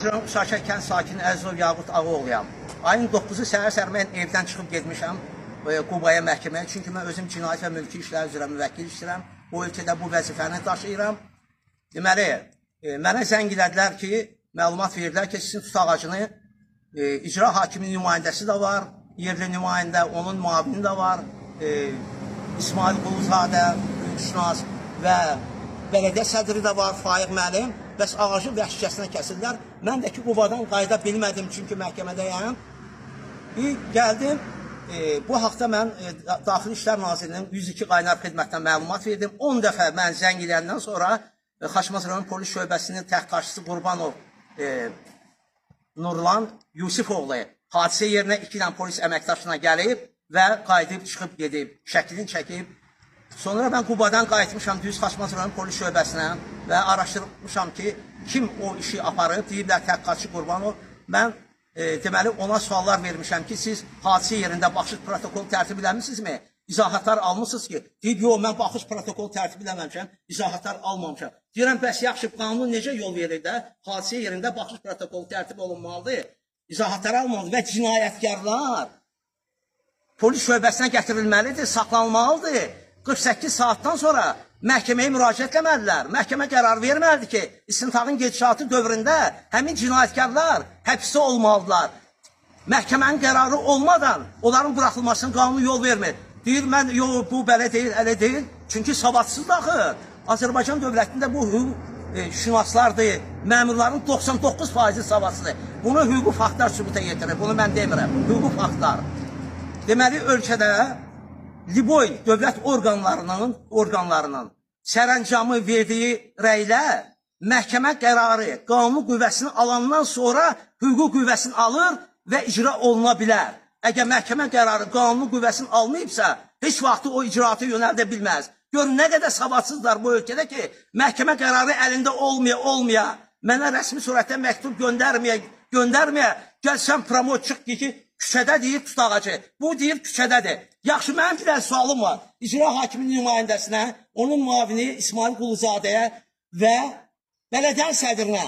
Şaşa kənd sakini Əzov Yaqut Ağaoğluyam. Ayın 9-u səhər mən evdən çıxıb getmişəm Qubaya məhkəməyə. Çünki mən özüm cinayət və mülki işlər üzrə müvəkkil işləyirəm. Bu ölkədə bu vəzifəni daşıyıram. Deməli, mənə zəng elədilər ki, məlumat verdilər ki, sizin tut ağacını icra hakiminin nümayəndəsi də var, yerli nümayəndə, onun müavini də var, İsmail Quluzadə, hüquqşünas və bələdiyyə sədri də var, Faiq müəllim. Bəs ağacı vəhşicəsinə kəsildirlər. Mən də ki, Qubadan qayıda bilmədim, çünki məhkəmədəyəm. Gəldim, bu haqda mən Daxili İşlər Nazirliyinin 102 qaynar xidmətdən məlumat verdim. 10 dəfə mən zəng eləyəndən sonra Xaçmaz rayon polis şöbəsinin təxtaşçısı Qurbanov Nurlan Yusifoğlu hadisə yerinə 2 dənə polis əməkdaşına gəlib və qayıdıb çıxıb gedib, şəklini çəkib. Sonra mən Qubadan qayıtmışam düz Xaçmaz rayon polis şöbəsinə və araşdırmışam ki, kim o işi aparıb, deyiblər təxtaşçı Qurbanov. Mən deməli ona suallar vermişəm ki, siz hadisə yerində baxış protokol tərtib eləmişsinizmi? İzahatlar almışsınız ki, deyib, yox, mən baxış protokol tərtib eləməmişəm, izahatlar almamışam. Deyirəm, bəs yaxşı, qanun necə yol verir də, hadisə yerində baxış protokolu tərtib olunmalıdır, izahatlar almalıdır və cinayətkarlar polis şöbəsinə gətirilməlidir, saxlanmalıdır. 48 saatdan sonra məhkəməyə müraciət etməlilər. Məhkəmə qərar verməlidir ki, istintaqın gedişatı dövründə həmin cinayətkarlar həbsdə olmalıdırlar. Məhkəmənin qərarı olmadan onların buraxılmasının qanunu yol vermir. Deyir, mən, yox, bu belə deyil, elə deyil. Çünki savadsızdır axı. Azərbaycan dövlətində bu hüquq şünaslardır, məmurların 99% savadsızdır. Bunu hüquq faktlar sübuta yetirir, bunu mən demirəm, hüquq faktlar. Deməli, ölkədə Liboy dövlət orqanlarının sərəncamı verdiyi rəylə məhkəmə qərarı qanun qüvvəsini alandan sonra hüquq qüvvəsini alır və icra oluna bilər. Əgər məhkəmə qərarı qanun qüvvəsini almayıbsa, heç vaxtı o icraatı yönəldə bilməz. Görün, nə qədər savadsızlar bu ölkədə ki, məhkəmə qərarı əlində olmaya, mənə rəsmi surətdə məktub göndərməyə, gəlsən promot çıx ki, küçədə deyir tut ağacı, bu deyir küçədədir. Yaxşı, mənim bir dənə sualım var. İcra hakiminin nümayəndəsinə, onun müavini İsmail Quluzadəyə və bələdiyyə sədrinə.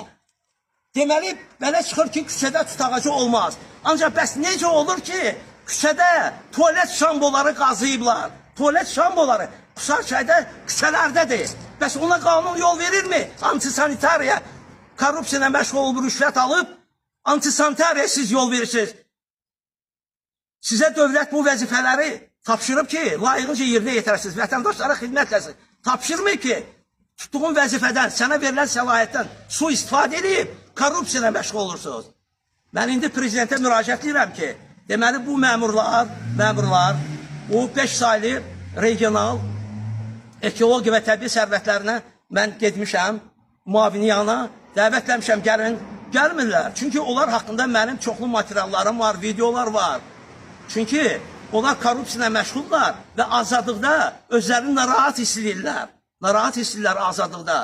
Deməli, belə çıxır ki, küçədə tut ağacı olmaz. Ancaq bəs necə olur ki, küçədə tualet şamboları qazıyıblar? Tualet şamboları Qusarçayda küçələrdədir. Bəs ona qanun yol verirmi? Antisanitariya, korrupsiyona məşğul olub, rüşvət alıb, antisanitariya siz yol verirsiniz. Sizə dövlət bu vəzifələri tapşırıb ki, layiqincə yerinə yetirəsiniz, vətəndaşlara xidmət edəsiniz. Tapşırmır ki, tutduğun vəzifədən, sənə verilən səlahiyyətdən su istifadə edib, korrupsiyona məşğul olursunuz. Mən indi prezidentə müraciət edirəm ki, deməli bu məmurlar, o 5 saylı regional ekologiya və təbii sərvətlərinə mən getmişəm, müavini yanına, dəvətləmişəm, gəlmirlər. Çünki onlar haqqında mənim çoxlu materiallarım var, videolar var. Çünki onlar korrupsiyona məşğullar və azadlıqda özlərini narahat hiss edirlər. Narahat hiss edirlər azadlıqda.